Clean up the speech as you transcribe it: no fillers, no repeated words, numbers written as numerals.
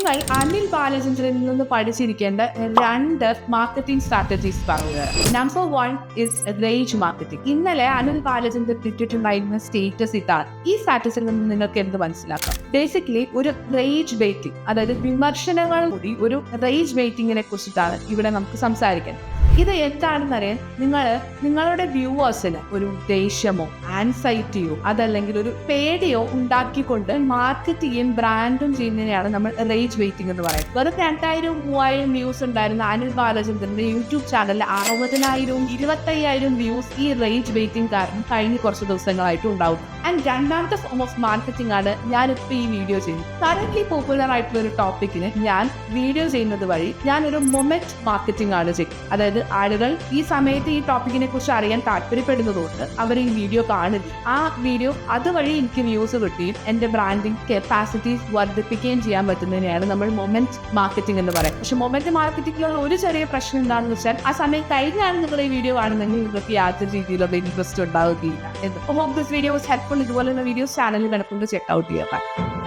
നിങ്ങൾ അനിൽ ബാലചന്ദ്രനിൽ നിന്ന് പഠിച്ചിരിക്കേണ്ട 2 marketing strategies പറയുക. Number 1 is range marketing. ഇന്നലെ അനിൽ ബാലചന്ദ്രൻ ഇട്ടിട്ടുണ്ടായിരുന്ന സ്റ്റേറ്റസ് ഇതാണ്. ഈ സ്റ്റാറ്റസിൽ നിന്ന് നിങ്ങൾക്ക് എന്ത് മനസ്സിലാക്കാം? ബേസിക്കലി ഒരു റേജ് ബെയിറ്റിംഗ്, അതായത് വിമർശനങ്ങൾ കൂടി ഒരു റേജ് ബെയിറ്റിങ്ങിനെ കുറിച്ചിട്ടാണ് ഇവിടെ നമുക്ക് സംസാരിക്കാൻ. ഇത് എന്താണെന്നറിയാൻ നിങ്ങളുടെ വ്യൂവേഴ്സിന് ഒരു ദേഷ്യമോ ആൻസൈറ്റിയോ അതല്ലെങ്കിൽ ഒരു പേടിയോ ഉണ്ടാക്കിക്കൊണ്ട് മാർക്കറ്റിംഗും ബ്രാൻഡും ചെയ്യുന്നതിനെയാണ് നമ്മൾ റേജ് വെയിറ്റിംഗ് എന്ന് പറയുന്നത്. വെറും 2000-3000 വ്യൂസ് ഉണ്ടായിരുന്ന അനിൽ ബാലചന്ദ്രന്റെ യൂട്യൂബ് ചാനലിൽ 60,000-25,000 വ്യൂസ് ഈ റേജ് വെയിറ്റിംഗ് കാരണം കഴിഞ്ഞ കുറച്ച് ദിവസങ്ങളായിട്ട് ഉണ്ടാവും. ആൻഡ് രണ്ടാമത്തെ ഫോം ഓഫ് മാർക്കറ്റിംഗ് ആണ് ഞാനിപ്പോൾ ഈ വീഡിയോ ചെയ്യുന്നത്. കറന്റ് പോപ്പുലർ ആയിട്ടുള്ള ഒരു ടോപ്പിക്കിന് ഞാൻ വീഡിയോ ചെയ്യുന്നത് വഴി ഞാനൊരു മൊമെന്റ് മാർക്കറ്റിംഗ് ആണ് ചെയ്യുന്നത്. അതായത് ആളുകൾ ഈ സമയത്ത് ഈ ടോപ്പിക്കിനെ കുറിച്ച് അറിയാൻ താല്പര്യപ്പെടുന്നതുകൊണ്ട് അവർ ഈ വീഡിയോ കാണുകയും ആ വീഡിയോ അതുവഴി എനിക്ക് വ്യൂസ് കിട്ടുകയും എന്റെ ബ്രാൻഡിംഗ് കപ്പാസിറ്റീസ് വർദ്ധിപ്പിക്കുകയും ചെയ്യാൻ പറ്റുന്നതിനെയാണ് നമ്മൾ മൊമെന്റ് മാർക്കറ്റിംഗ് എന്ന് പറയുന്നത്. പക്ഷെ മൊമെന്റ് മാർക്കറ്റിംഗിലുള്ള ഒരു ചെറിയ പ്രശ്നം എന്താണെന്ന് വെച്ചാൽ ആ സമയം കഴിഞ്ഞാണ് നിങ്ങൾ ഈ വീഡിയോ കാണുന്നെങ്കിൽ നിങ്ങൾക്ക് യാതൊരു രീതിയിലുള്ള ഇൻട്രസ്റ്റ് ഉണ്ടാവുകയില്ല. Hope this video was helpful. ഇതുപോലുള്ള വീഡിയോസ് ചാനലിൽ കിടക്കുന്നത് ചെക്ക് ഔട്ട് ചെയ്യാം.